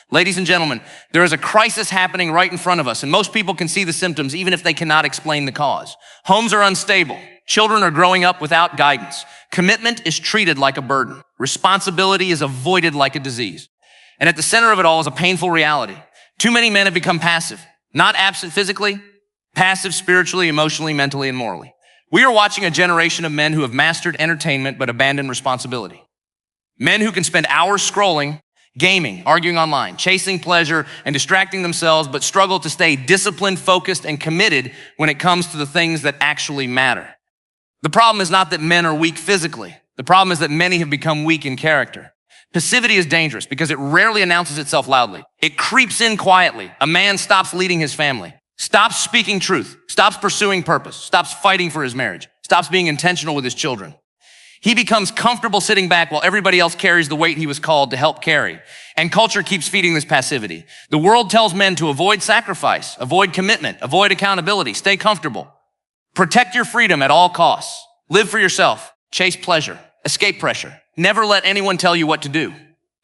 Ladies and gentlemen, there is a crisis happening right in front of us, and most people can see the symptoms even if they cannot explain the cause. Homes are unstable. Children are growing up without guidance. Commitment is treated like a burden. Responsibility is avoided like a disease. And at the center of it all is a painful reality. Too many men have become passive, not absent physically, passive spiritually, emotionally, mentally, and morally. We are watching a generation of men who have mastered entertainment but abandoned responsibility. Men who can spend hours scrolling, gaming, arguing online, chasing pleasure, and distracting themselves, but struggle to stay disciplined, focused, and committed when it comes to the things that actually matter. The problem is not that men are weak physically. The problem is that many have become weak in character. Passivity is dangerous because it rarely announces itself loudly. It creeps in quietly. A man stops leading his family, stops speaking truth, stops pursuing purpose, stops fighting for his marriage, stops being intentional with his children. He becomes comfortable sitting back while everybody else carries the weight he was called to help carry. And culture keeps feeding this passivity. The world tells men to avoid sacrifice, avoid commitment, avoid accountability, stay comfortable. Protect your freedom at all costs. Live for yourself. Chase pleasure. Escape pressure. Never let anyone tell you what to do.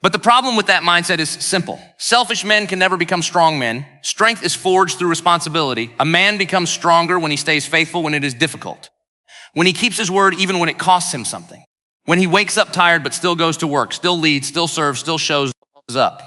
But the problem with that mindset is simple. Selfish men can never become strong men. Strength is forged through responsibility. A man becomes stronger when he stays faithful when it is difficult. When he keeps his word even when it costs him something. When he wakes up tired but still goes to work, still leads, still serves, still shows up.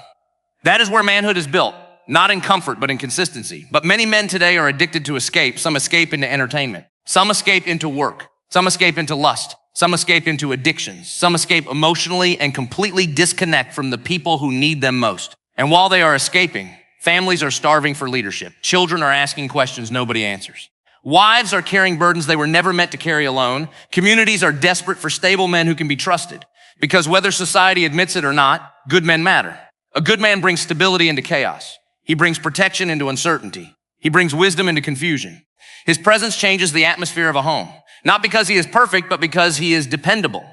That is where manhood is built, not in comfort but in consistency. But many men today are addicted to escape. Some escape into entertainment. Some escape into work. Some escape into lust. Some escape into addictions. Some escape emotionally and completely disconnect from the people who need them most. And while they are escaping, families are starving for leadership. Children are asking questions nobody answers. Wives are carrying burdens they were never meant to carry alone. Communities are desperate for stable men who can be trusted. Because whether society admits it or not, good men matter. A good man brings stability into chaos. He brings protection into uncertainty. He brings wisdom into confusion. His presence changes the atmosphere of a home. Not because he is perfect, but because he is dependable.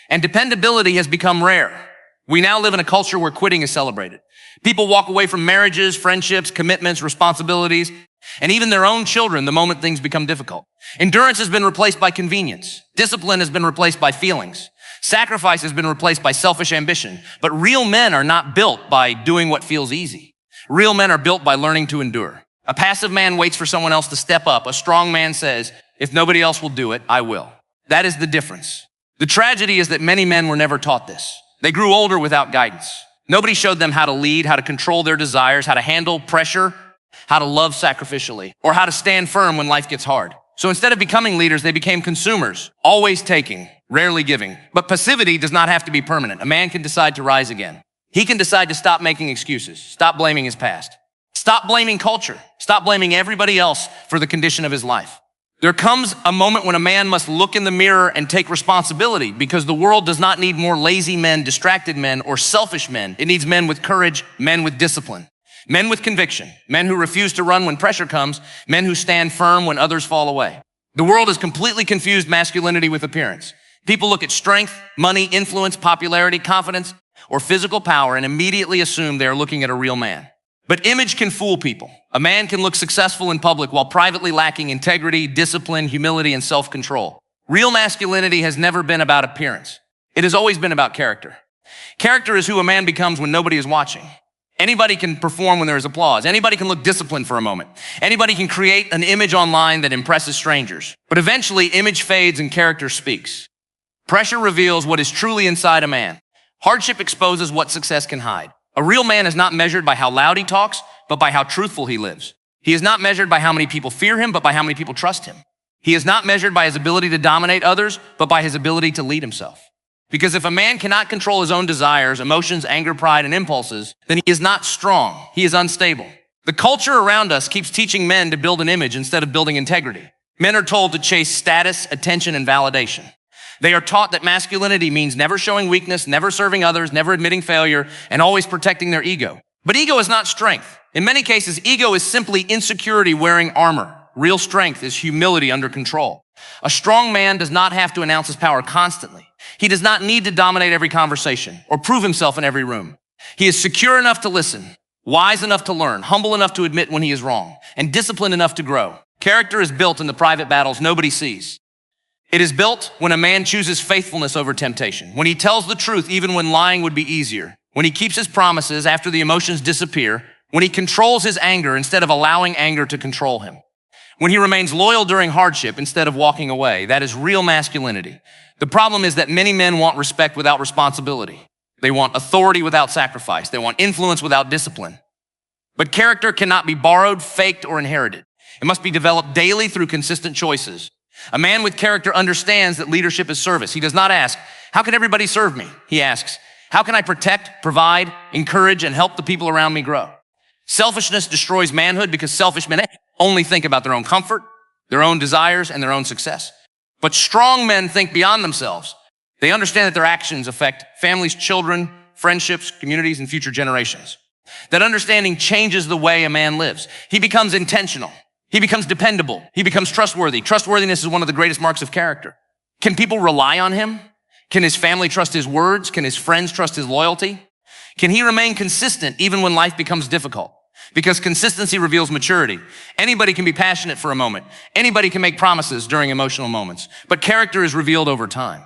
And dependability has become rare. We now live in a culture where quitting is celebrated. People walk away from marriages, friendships, commitments, responsibilities, and even their own children the moment things become difficult. Endurance has been replaced by convenience. Discipline has been replaced by feelings. Sacrifice has been replaced by selfish ambition. But real men are not built by doing what feels easy. Real men are built by learning to endure. A passive man waits for someone else to step up. A strong man says, if nobody else will do it, I will. That is the difference. The tragedy is that many men were never taught this. They grew older without guidance. Nobody showed them how to lead, how to control their desires, how to handle pressure, how to love sacrificially, or how to stand firm when life gets hard. So instead of becoming leaders, they became consumers, always taking, rarely giving. But passivity does not have to be permanent. A man can decide to rise again. He can decide to stop making excuses, stop blaming his past, stop blaming culture, stop blaming everybody else for the condition of his life. There comes a moment when a man must look in the mirror and take responsibility because the world does not need more lazy men, distracted men, or selfish men. It needs men with courage, men with discipline, men with conviction, men who refuse to run when pressure comes, men who stand firm when others fall away. The world has completely confused masculinity with appearance. People look at strength, money, influence, popularity, confidence, or physical power and immediately assume they are looking at a real man. But image can fool people. A man can look successful in public while privately lacking integrity, discipline, humility, and self-control. Real masculinity has never been about appearance. It has always been about character. Character is who a man becomes when nobody is watching. Anybody can perform when there is applause. Anybody can look disciplined for a moment. Anybody can create an image online that impresses strangers. But eventually, image fades and character speaks. Pressure reveals what is truly inside a man. Hardship exposes what success can hide. A real man is not measured by how loud he talks, but by how truthful he lives. He is not measured by how many people fear him, but by how many people trust him. He is not measured by his ability to dominate others, but by his ability to lead himself. Because if a man cannot control his own desires, emotions, anger, pride, and impulses, then he is not strong. He is unstable. The culture around us keeps teaching men to build an image instead of building integrity. Men are told to chase status, attention, and validation. They are taught that masculinity means never showing weakness, never serving others, never admitting failure, and always protecting their ego. But ego is not strength. In many cases, ego is simply insecurity wearing armor. Real strength is humility under control. A strong man does not have to announce his power constantly. He does not need to dominate every conversation or prove himself in every room. He is secure enough to listen, wise enough to learn, humble enough to admit when he is wrong, and disciplined enough to grow. Character is built in the private battles nobody sees. It is built when a man chooses faithfulness over temptation, when he tells the truth even when lying would be easier, when he keeps his promises after the emotions disappear, when he controls his anger instead of allowing anger to control him, when he remains loyal during hardship instead of walking away. That is real masculinity. The problem is that many men want respect without responsibility. They want authority without sacrifice. They want influence without discipline. But character cannot be borrowed, faked, or inherited. It must be developed daily through consistent choices. A man with character understands that leadership is service. He does not ask, how can everybody serve me? He asks, how can I protect, provide, encourage, and help the people around me grow? Selfishness destroys manhood because selfish men only think about their own comfort, their own desires, and their own success. But strong men think beyond themselves. They understand that their actions affect families, children, friendships, communities, and future generations. That understanding changes the way a man lives. He becomes intentional. He becomes dependable. He becomes trustworthy. Trustworthiness is one of the greatest marks of character. Can people rely on him? Can his family trust his words? Can his friends trust his loyalty? Can he remain consistent even when life becomes difficult? Because consistency reveals maturity. Anybody can be passionate for a moment. Anybody can make promises during emotional moments. But character is revealed over time.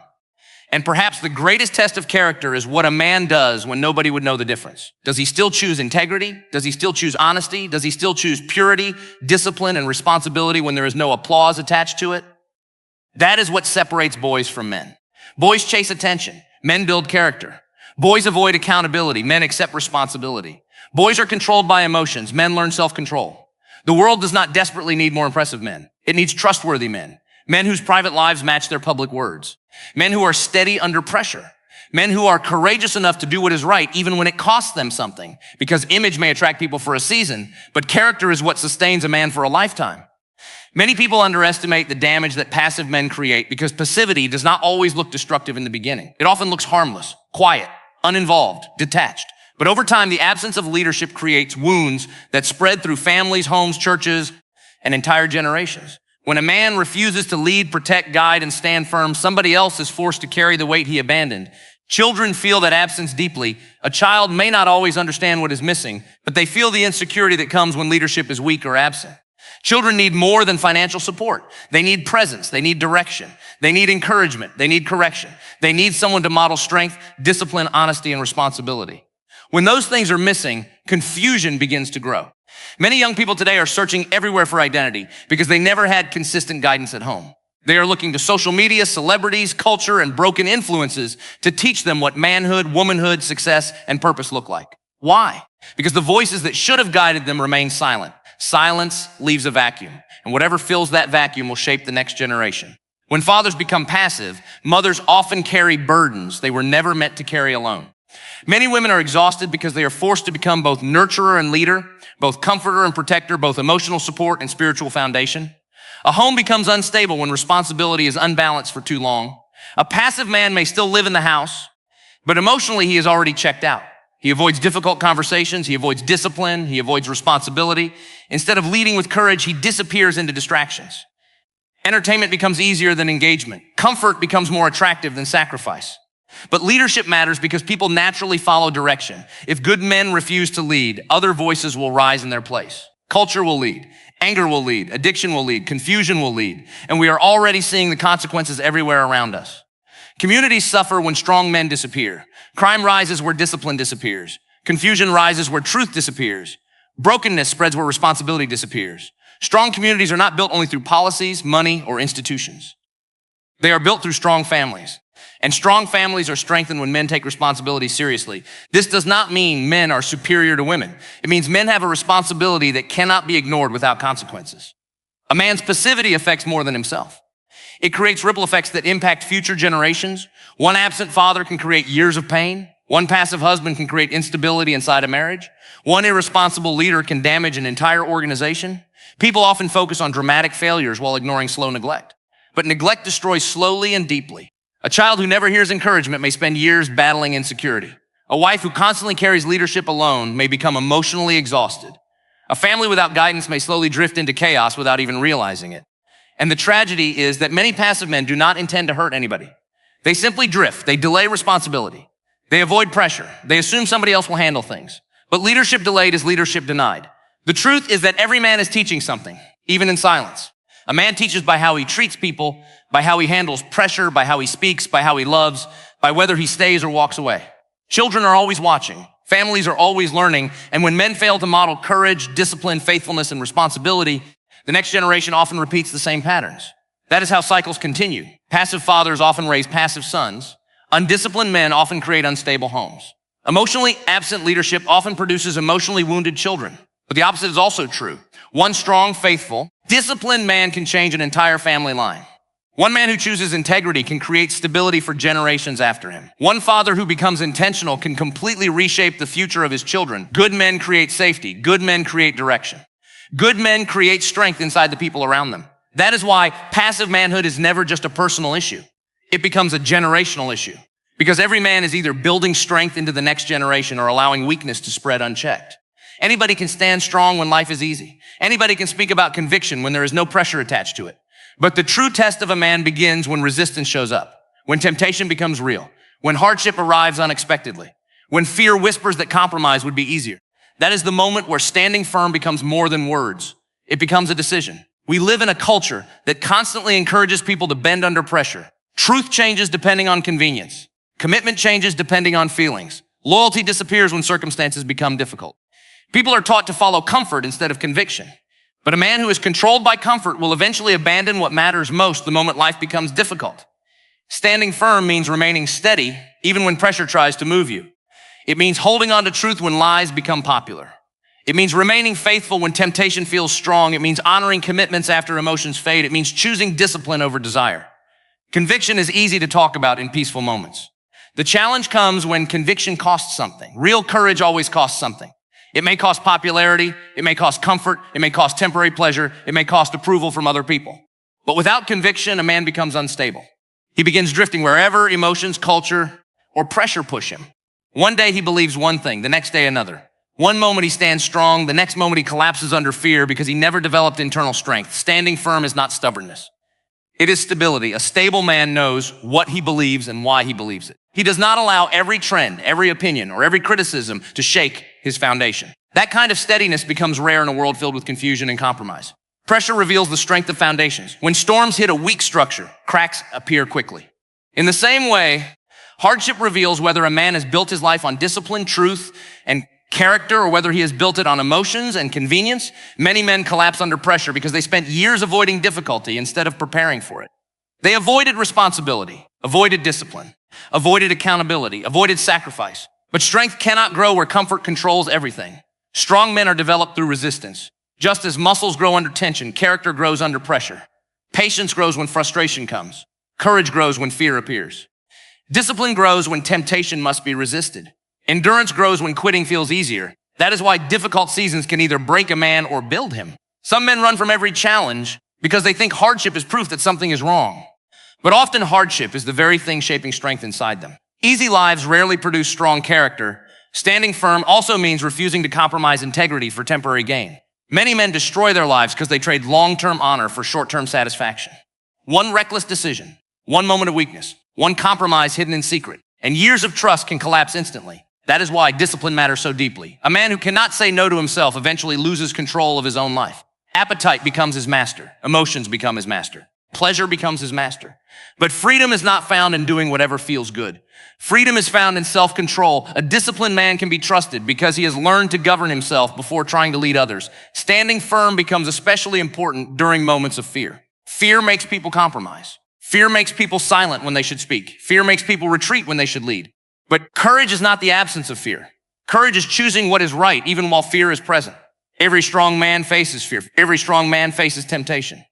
And perhaps the greatest test of character is what a man does when nobody would know the difference. Does he still choose integrity? Does he still choose honesty? Does he still choose purity, discipline, and responsibility when there is no applause attached to it? That is what separates boys from men. Boys chase attention. Men build character. Boys avoid accountability. Men accept responsibility. Boys are controlled by emotions. Men learn self-control. The world does not desperately need more impressive men. It needs trustworthy men. Men whose private lives match their public words. Men who are steady under pressure. Men who are courageous enough to do what is right, even when it costs them something, because image may attract people for a season, but character is what sustains a man for a lifetime. Many people underestimate the damage that passive men create because passivity does not always look destructive in the beginning. It often looks harmless, quiet, uninvolved, detached. But over time, the absence of leadership creates wounds that spread through families, homes, churches, and entire generations. When a man refuses to lead, protect, guide, and stand firm, somebody else is forced to carry the weight he abandoned. Children feel that absence deeply. A child may not always understand what is missing, but they feel the insecurity that comes when leadership is weak or absent. Children need more than financial support. They need presence. They need direction. They need encouragement. They need correction. They need someone to model strength, discipline, honesty, and responsibility. When those things are missing, confusion begins to grow. Many young people today are searching everywhere for identity because they never had consistent guidance at home. They are looking to social media, celebrities, culture, and broken influences to teach them what manhood, womanhood, success, and purpose look like. Why? Because the voices that should have guided them remain silent. Silence leaves a vacuum, and whatever fills that vacuum will shape the next generation. When fathers become passive, mothers often carry burdens they were never meant to carry alone. Many women are exhausted because they are forced to become both nurturer and leader, both comforter and protector, both emotional support and spiritual foundation. A home becomes unstable when responsibility is unbalanced for too long. A passive man may still live in the house, but emotionally he is already checked out. He avoids difficult conversations. He avoids discipline. He avoids responsibility. Instead of leading with courage, he disappears into distractions. Entertainment becomes easier than engagement. Comfort becomes more attractive than sacrifice. But leadership matters because people naturally follow direction. If good men refuse to lead, other voices will rise in their place. Culture will lead. Anger will lead. Addiction will lead. Confusion will lead. And we are already seeing the consequences everywhere around us. Communities suffer when strong men disappear. Crime rises where discipline disappears. Confusion rises where truth disappears. Brokenness spreads where responsibility disappears. Strong communities are not built only through policies, money, or institutions. They are built through strong families. And strong families are strengthened when men take responsibility seriously. This does not mean men are superior to women. It means men have a responsibility that cannot be ignored without consequences. A man's passivity affects more than himself. It creates ripple effects that impact future generations. One absent father can create years of pain. One passive husband can create instability inside a marriage. One irresponsible leader can damage an entire organization. People often focus on dramatic failures while ignoring slow neglect. But neglect destroys slowly and deeply. A child who never hears encouragement may spend years battling insecurity. A wife who constantly carries leadership alone may become emotionally exhausted. A family without guidance may slowly drift into chaos without even realizing it. And the tragedy is that many passive men do not intend to hurt anybody. They simply drift. They delay responsibility. They avoid pressure. They assume somebody else will handle things. But leadership delayed is leadership denied. The truth is that every man is teaching something, even in silence. A man teaches by how he treats people, by how he handles pressure, by how he speaks, by how he loves, by whether he stays or walks away. Children are always watching. Families are always learning. And when men fail to model courage, discipline, faithfulness, and responsibility, the next generation often repeats the same patterns. That is how cycles continue. Passive fathers often raise passive sons. Undisciplined men often create unstable homes. Emotionally absent leadership often produces emotionally wounded children. But the opposite is also true. One strong, faithful, disciplined man can change an entire family line. One man who chooses integrity can create stability for generations after him. One father who becomes intentional can completely reshape the future of his children. Good men create safety. Good men create direction. Good men create strength inside the people around them. That is why passive manhood is never just a personal issue. It becomes a generational issue because every man is either building strength into the next generation or allowing weakness to spread unchecked. Anybody can stand strong when life is easy. Anybody can speak about conviction when there is no pressure attached to it. But the true test of a man begins when resistance shows up, when temptation becomes real, when hardship arrives unexpectedly, when fear whispers that compromise would be easier. That is the moment where standing firm becomes more than words. It becomes a decision. We live in a culture that constantly encourages people to bend under pressure. Truth changes depending on convenience. Commitment changes depending on feelings. Loyalty disappears when circumstances become difficult. People are taught to follow comfort instead of conviction. But a man who is controlled by comfort will eventually abandon what matters most the moment life becomes difficult. Standing firm means remaining steady even when pressure tries to move you. It means holding on to truth when lies become popular. It means remaining faithful when temptation feels strong. It means honoring commitments after emotions fade. It means choosing discipline over desire. Conviction is easy to talk about in peaceful moments. The challenge comes when conviction costs something. Real courage always costs something. It may cost popularity, it may cost comfort, it may cost temporary pleasure, it may cost approval from other people. But without conviction, a man becomes unstable. He begins drifting wherever emotions, culture, or pressure push him. One day he believes one thing, the next day another. One moment he stands strong, the next moment he collapses under fear because he never developed internal strength. Standing firm is not stubbornness. It is stability. A stable man knows what he believes and why he believes it. He does not allow every trend, every opinion, or every criticism to shake his foundation. That kind of steadiness becomes rare in a world filled with confusion and compromise. Pressure reveals the strength of foundations. When storms hit a weak structure, cracks appear quickly. In the same way, hardship reveals whether a man has built his life on discipline, truth, and character, or whether he has built it on emotions and convenience. Many men collapse under pressure because they spent years avoiding difficulty instead of preparing for it. They avoided responsibility, avoided discipline, avoided accountability, avoided sacrifice. But strength cannot grow where comfort controls everything. Strong men are developed through resistance. Just as muscles grow under tension, character grows under pressure. Patience grows when frustration comes. Courage grows when fear appears. Discipline grows when temptation must be resisted. Endurance grows when quitting feels easier. That is why difficult seasons can either break a man or build him. Some men run from every challenge because they think hardship is proof that something is wrong. But often hardship is the very thing shaping strength inside them. Easy lives rarely produce strong character. Standing firm also means refusing to compromise integrity for temporary gain. Many men destroy their lives because they trade long-term honor for short-term satisfaction. One reckless decision, one moment of weakness, one compromise hidden in secret, and years of trust can collapse instantly. That is why discipline matters so deeply. A man who cannot say no to himself eventually loses control of his own life. Appetite becomes his master. Emotions become his master. Pleasure becomes his master. But freedom is not found in doing whatever feels good. Freedom is found in self-control. A disciplined man can be trusted because he has learned to govern himself before trying to lead others. Standing firm becomes especially important during moments of fear. Fear makes people compromise. Fear makes people silent when they should speak. Fear makes people retreat when they should lead. But courage is not the absence of fear. Courage is choosing what is right even while fear is present. Every strong man faces fear. Every strong man faces temptation.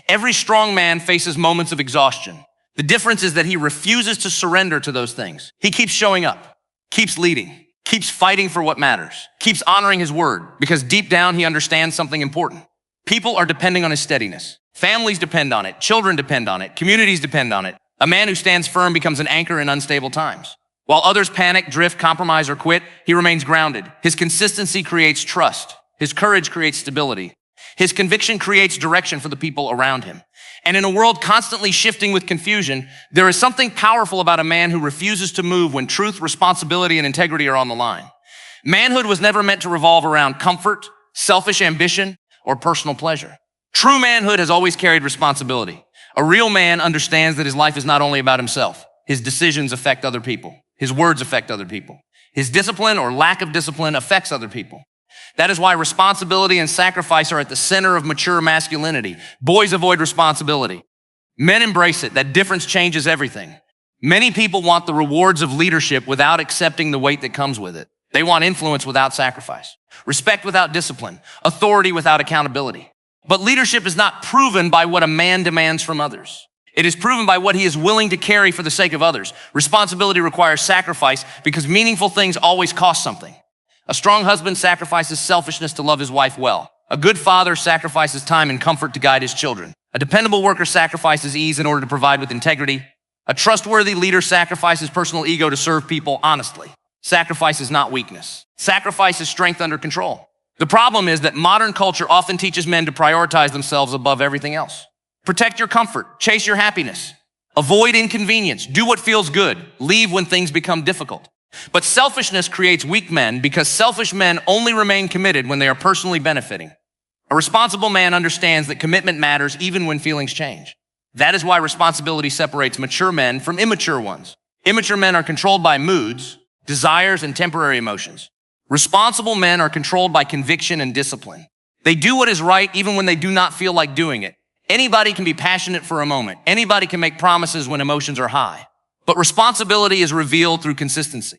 Every strong man faces moments of exhaustion. The difference is that he refuses to surrender to those things. He keeps showing up, keeps leading, keeps fighting for what matters, keeps honoring his word because deep down he understands something important. People are depending on his steadiness. Families depend on it. Children depend on it. Communities depend on it. A man who stands firm becomes an anchor in unstable times. While others panic, drift, compromise, or quit, he remains grounded. His consistency creates trust. His courage creates stability. His conviction creates direction for the people around him. And in a world constantly shifting with confusion, there is something powerful about a man who refuses to move when truth, responsibility, and integrity are on the line. Manhood was never meant to revolve around comfort, selfish ambition, or personal pleasure. True manhood has always carried responsibility. A real man understands that his life is not only about himself. His decisions affect other people. His words affect other people. His discipline or lack of discipline affects other people. That is why responsibility and sacrifice are at the center of mature masculinity. Boys avoid responsibility. Men embrace it. That difference changes everything. Many people want the rewards of leadership without accepting the weight that comes with it. They want influence without sacrifice, respect without discipline, authority without accountability. But leadership is not proven by what a man demands from others. It is proven by what he is willing to carry for the sake of others. Responsibility requires sacrifice because meaningful things always cost something. A strong husband sacrifices selfishness to love his wife well. A good father sacrifices time and comfort to guide his children. A dependable worker sacrifices ease in order to provide with integrity. A trustworthy leader sacrifices personal ego to serve people honestly. Sacrifice is not weakness. Sacrifice is strength under control. The problem is that modern culture often teaches men to prioritize themselves above everything else. Protect your comfort. Chase your happiness. Avoid inconvenience. Do what feels good. Leave when things become difficult. But selfishness creates weak men because selfish men only remain committed when they are personally benefiting. A responsible man understands that commitment matters even when feelings change. That is why responsibility separates mature men from immature ones. Immature men are controlled by moods, desires, and temporary emotions. Responsible men are controlled by conviction and discipline. They do what is right even when they do not feel like doing it. Anybody can be passionate for a moment. Anybody can make promises when emotions are high. But responsibility is revealed through consistency.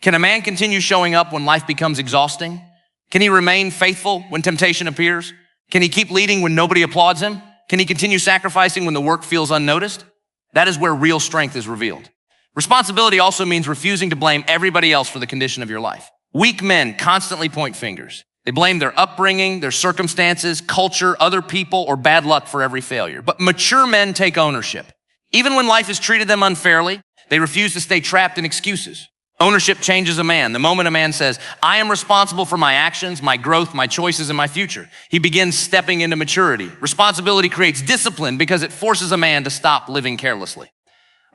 Can a man continue showing up when life becomes exhausting? Can he remain faithful when temptation appears? Can he keep leading when nobody applauds him? Can he continue sacrificing when the work feels unnoticed? That is where real strength is revealed. Responsibility also means refusing to blame everybody else for the condition of your life. Weak men constantly point fingers. They blame their upbringing, their circumstances, culture, other people, or bad luck for every failure. But mature men take ownership. Even when life has treated them unfairly, they refuse to stay trapped in excuses. Ownership changes a man. The moment a man says, I am responsible for my actions, my growth, my choices, and my future, he begins stepping into maturity. Responsibility creates discipline because it forces a man to stop living carelessly.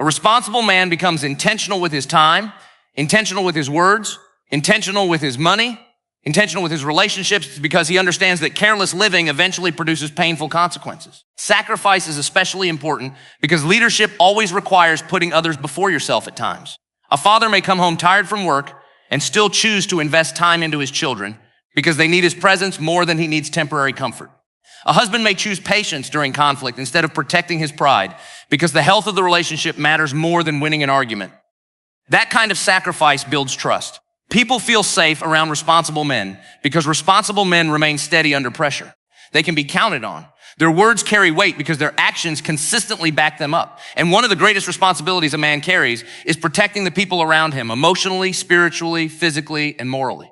A responsible man becomes intentional with his time, intentional with his words, intentional with his money, intentional with his relationships because he understands that careless living eventually produces painful consequences. Sacrifice is especially important because leadership always requires putting others before yourself at times. A father may come home tired from work and still choose to invest time into his children because they need his presence more than he needs temporary comfort. A husband may choose patience during conflict instead of protecting his pride because the health of the relationship matters more than winning an argument. That kind of sacrifice builds trust. People feel safe around responsible men because responsible men remain steady under pressure. They can be counted on. Their words carry weight because their actions consistently back them up. And one of the greatest responsibilities a man carries is protecting the people around him emotionally, spiritually, physically, and morally.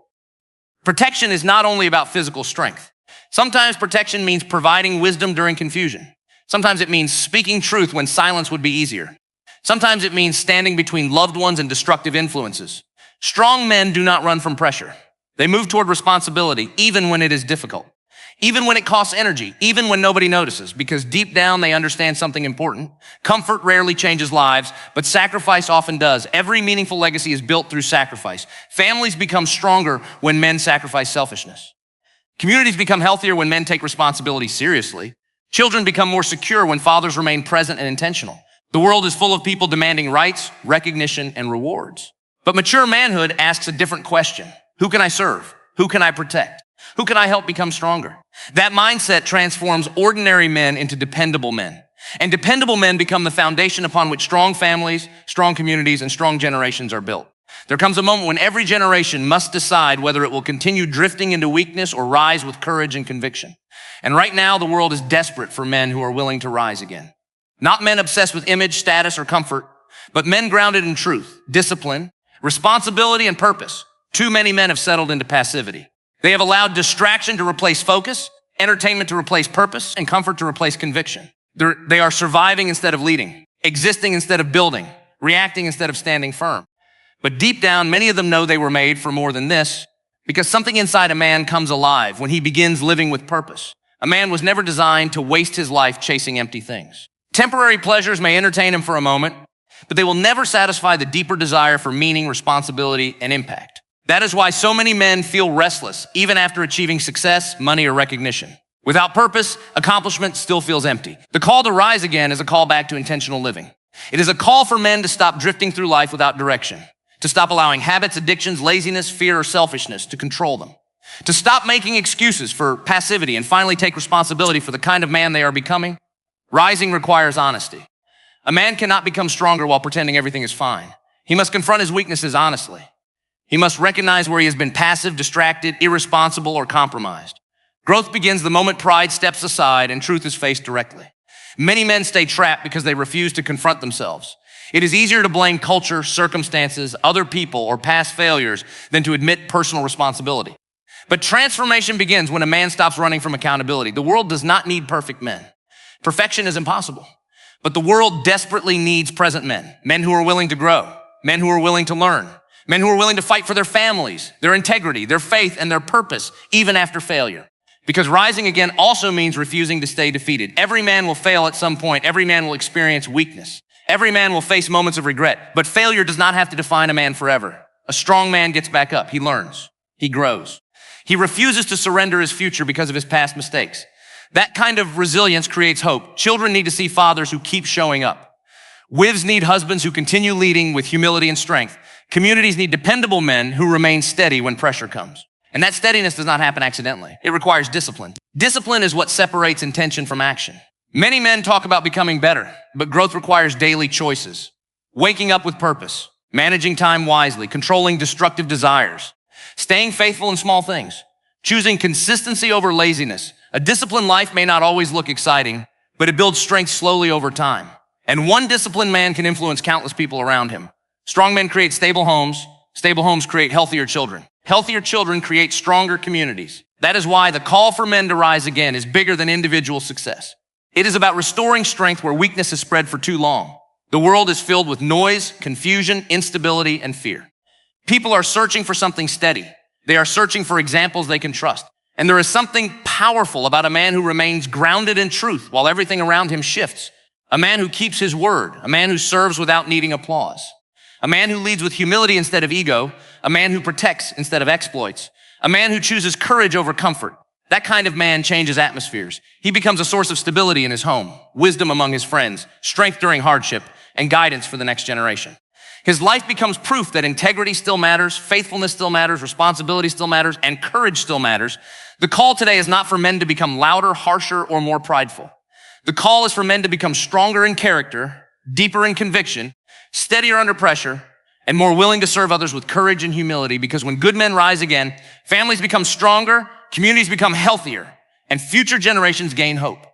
Protection is not only about physical strength. Sometimes protection means providing wisdom during confusion. Sometimes it means speaking truth when silence would be easier. Sometimes it means standing between loved ones and destructive influences. Strong men do not run from pressure. They move toward responsibility even when it is difficult. Even when it costs energy, even when nobody notices, because deep down they understand something important. Comfort rarely changes lives, but sacrifice often does. Every meaningful legacy is built through sacrifice. Families become stronger when men sacrifice selfishness. Communities become healthier when men take responsibility seriously. Children become more secure when fathers remain present and intentional. The world is full of people demanding rights, recognition, and rewards. But mature manhood asks a different question. Who can I serve? Who can I protect? Who can I help become stronger? That mindset transforms ordinary men into dependable men. And dependable men become the foundation upon which strong families, strong communities, and strong generations are built. There comes a moment when every generation must decide whether it will continue drifting into weakness or rise with courage and conviction. And right now, the world is desperate for men who are willing to rise again. Not men obsessed with image, status, or comfort, but men grounded in truth, discipline, responsibility, and purpose. Too many men have settled into passivity. They have allowed distraction to replace focus, entertainment to replace purpose, and comfort to replace conviction. They are surviving instead of leading, existing instead of building, reacting instead of standing firm. But deep down, many of them know they were made for more than this because something inside a man comes alive when he begins living with purpose. A man was never designed to waste his life chasing empty things. Temporary pleasures may entertain him for a moment, but they will never satisfy the deeper desire for meaning, responsibility, and impact. That is why so many men feel restless, even after achieving success, money, or recognition. Without purpose, accomplishment still feels empty. The call to rise again is a call back to intentional living. It is a call for men to stop drifting through life without direction, to stop allowing habits, addictions, laziness, fear, or selfishness to control them, to stop making excuses for passivity and finally take responsibility for the kind of man they are becoming. Rising requires honesty. A man cannot become stronger while pretending everything is fine. He must confront his weaknesses honestly. He must recognize where he has been passive, distracted, irresponsible, or compromised. Growth begins the moment pride steps aside and truth is faced directly. Many men stay trapped because they refuse to confront themselves. It is easier to blame culture, circumstances, other people, or past failures than to admit personal responsibility. But transformation begins when a man stops running from accountability. The world does not need perfect men. Perfection is impossible. But the world desperately needs present men, men who are willing to grow, men who are willing to learn, men who are willing to fight for their families, their integrity, their faith, and their purpose, even after failure. Because rising again also means refusing to stay defeated. Every man will fail at some point. Every man will experience weakness. Every man will face moments of regret. But failure does not have to define a man forever. A strong man gets back up. He learns. He grows. He refuses to surrender his future because of his past mistakes. That kind of resilience creates hope. Children need to see fathers who keep showing up. Wives need husbands who continue leading with humility and strength. Communities need dependable men who remain steady when pressure comes. And that steadiness does not happen accidentally. It requires discipline. Discipline is what separates intention from action. Many men talk about becoming better, but growth requires daily choices. Waking up with purpose, managing time wisely, controlling destructive desires, staying faithful in small things, choosing consistency over laziness. A disciplined life may not always look exciting, but it builds strength slowly over time. And one disciplined man can influence countless people around him. Strong men create stable homes. Stable homes create healthier children. Healthier children create stronger communities. That is why the call for men to rise again is bigger than individual success. It is about restoring strength where weakness has spread for too long. The world is filled with noise, confusion, instability, and fear. People are searching for something steady. They are searching for examples they can trust. And there is something powerful about a man who remains grounded in truth while everything around him shifts. A man who keeps his word. A man who serves without needing applause. A man who leads with humility instead of ego. A man who protects instead of exploits. A man who chooses courage over comfort. That kind of man changes atmospheres. He becomes a source of stability in his home, wisdom among his friends, strength during hardship, and guidance for the next generation. His life becomes proof that integrity still matters, faithfulness still matters, responsibility still matters, and courage still matters. The call today is not for men to become louder, harsher, or more prideful. The call is for men to become stronger in character, deeper in conviction, steadier under pressure, and more willing to serve others with courage and humility, because when good men rise again, families become stronger, communities become healthier, and future generations gain hope.